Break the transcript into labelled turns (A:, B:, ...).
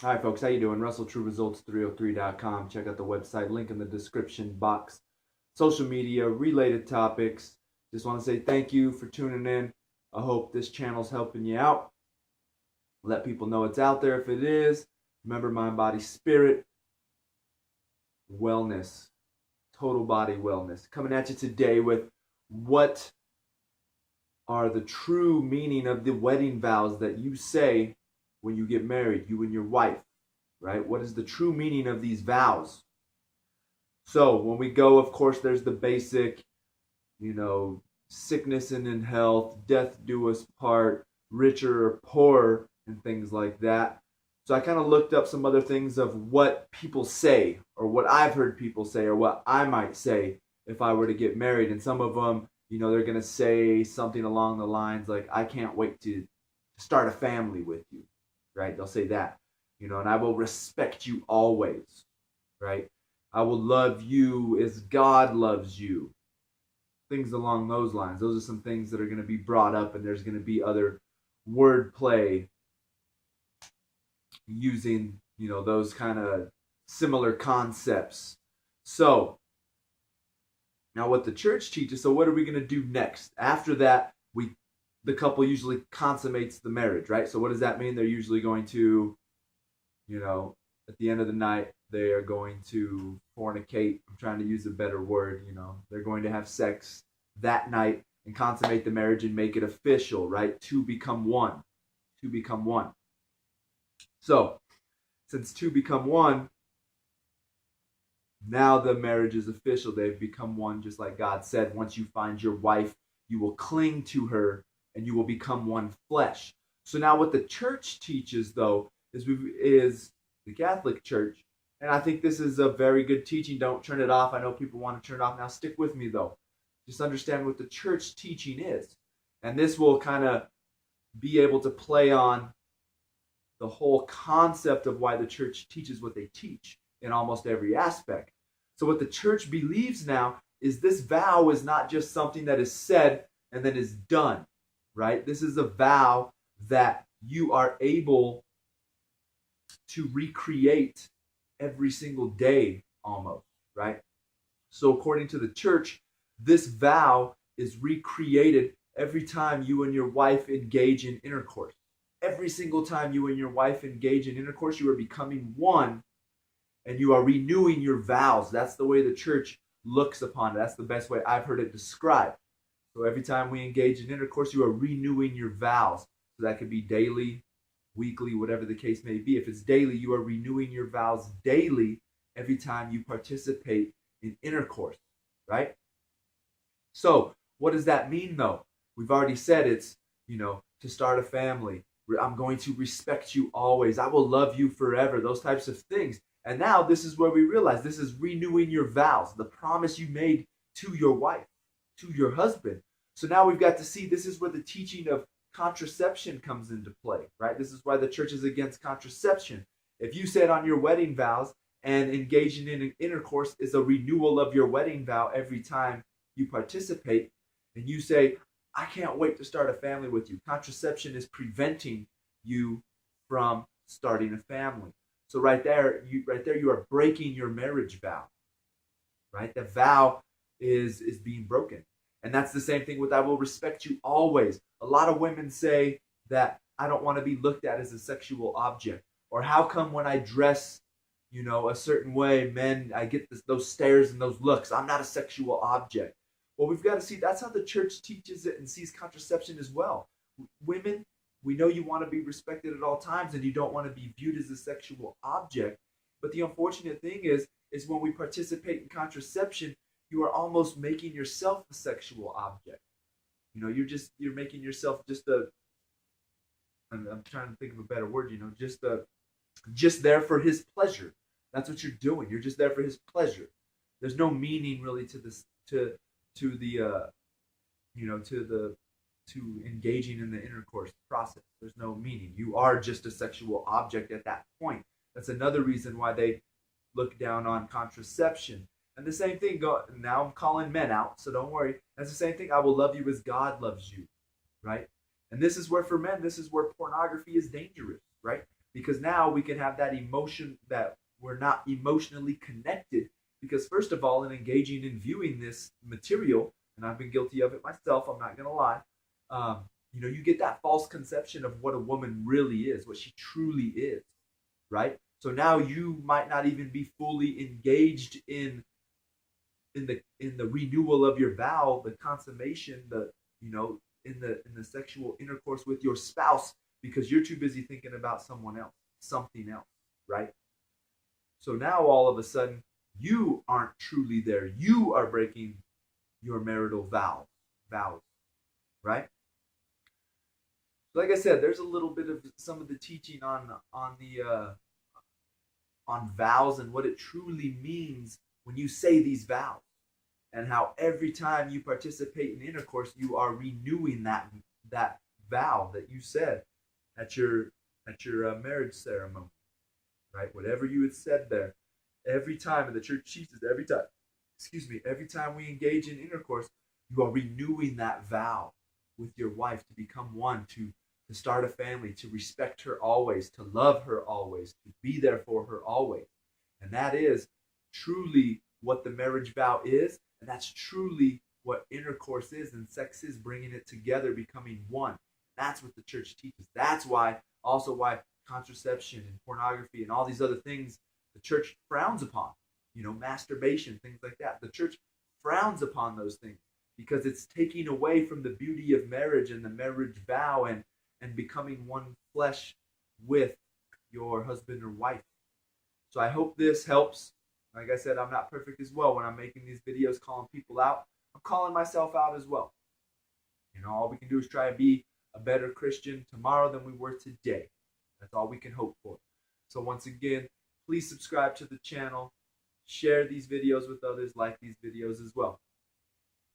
A: Hi, folks. How you doing? RussellTrueResults303.com. Check out the website. Link in the description box. Social media, related topics. Just want to say thank you for tuning in. I hope this channel's helping you out. Let people know it's out there if it is. Remember, mind, body, spirit, wellness, total body wellness. Coming at you today with what are the true meaning of the wedding vows that you say when you get married, you and your wife, right? What is the true meaning of these vows? So when we go, of course, there's the basic, sickness and in health, death do us part, richer or poorer, and things like that. So I kind of looked up some other things of what people say, or what I've heard people say, or what I might say if I were to get married. And some of them, they're going to say something along the lines like, I can't wait to start a family with you, right? They'll say that, and I will respect you always, right? I will love you as God loves you. Things along those lines. Those are some things that are going to be brought up, and there's going to be other wordplay using, those kind of similar concepts. So, now what the church teaches, so what are we going to do next? After that, the couple usually consummates the marriage, right? So what does that mean? They're usually going to, at the end of the night, they are going to fornicate. I'm trying to use a better word, They're going to have sex that night and consummate the marriage and make it official, right? Two become one. Two become one. So, since two become one, now the marriage is official. They've become one, just like God said. Once you find your wife, you will cling to her and you will become one flesh. So now what the church teaches, though, is the Catholic Church. And I think this is a very good teaching. Don't turn it off. I know people want to turn it off. Now stick with me, though. Just understand what the church teaching is. And this will kind of be able to play on the whole concept of why the church teaches what they teach in almost every aspect. So what the church believes now is this vow is not just something that is said and then is done, right? This is a vow that you are able to recreate every single day almost, right? So according to the church, this vow is recreated every time you and your wife engage in intercourse. Every single time you and your wife engage in intercourse, you are becoming one and you are renewing your vows. That's the way the church looks upon it. That's the best way I've heard it described. So every time we engage in intercourse, you are renewing your vows. So that could be daily, weekly, whatever the case may be. If it's daily, you are renewing your vows daily every time you participate in intercourse, right? So what does that mean, though? We've already said it's, to start a family. I'm going to respect you always. I will love you forever. Those types of things. And now this is where we realize this is renewing your vows, the promise you made to your wife, to your husband. So now we've got to see this is where the teaching of contraception comes into play, right? This is why the church is against contraception. If you said on your wedding vows and engaging in an intercourse is a renewal of your wedding vow every time you participate, and you say, I can't wait to start a family with you. Contraception is preventing you from starting a family. So right there you are breaking your marriage vow. Right? The vow is being broken. And that's the same thing with I will respect you always. A lot of women say that I don't want to be looked at as a sexual object. Or how come when I dress, a certain way, men, I get those stares and those looks. I'm not a sexual object. Well, we've got to see that's how the church teaches it and sees contraception as well. Women, we know you want to be respected at all times and you don't want to be viewed as a sexual object. But the unfortunate thing is when we participate in contraception, you are almost making yourself a sexual object. You're making yourself just I'm trying to think of a better word, just there for his pleasure. That's what you're doing. You're just there for his pleasure. There's no meaning really to this, to engaging in the intercourse process. There's no meaning. You are just a sexual object at that point. That's another reason why they look down on contraception. And the same thing, now I'm calling men out, so don't worry. That's the same thing. I will love you as God loves you, right? And this is where, for men, this is where pornography is dangerous, right? because now we can have that emotion that we're not emotionally connected. Because first of all, in engaging in viewing this material, and I've been guilty of it myself, I'm not gonna lie, you get that false conception of what a woman really is, what she truly is, right? So now you might not even be fully engaged in the renewal of your vow, the consummation, in the sexual intercourse with your spouse, because you're too busy thinking about someone else, something else, right? So now all of a sudden you aren't truly there. You are breaking your marital vows, right? So like I said, there's a little bit of some of the teaching on vows and what it truly means when you say these vows, and how every time you participate in intercourse, you are renewing that vow that you said at your marriage ceremony, right? Whatever you had said there, every time, and the church teaches every time we engage in intercourse, you are renewing that vow with your wife to become one, to start a family, to respect her always, to love her always, to be there for her always. And that is truly what the marriage vow is, and that's truly what intercourse is and sex is, bringing it together, becoming one. That's what the church teaches. That's why contraception and pornography and all these other things the church frowns upon, masturbation, things like that. The church frowns upon those things because it's taking away from the beauty of marriage and the marriage vow, and becoming one flesh with your husband or wife. So I hope this helps. Like I said, I'm not perfect as well. When I'm making these videos calling people out, I'm calling myself out as well. All we can do is try to be a better Christian tomorrow than we were today. That's all we can hope for. So once again, please subscribe to the channel, share these videos with others, like these videos as well.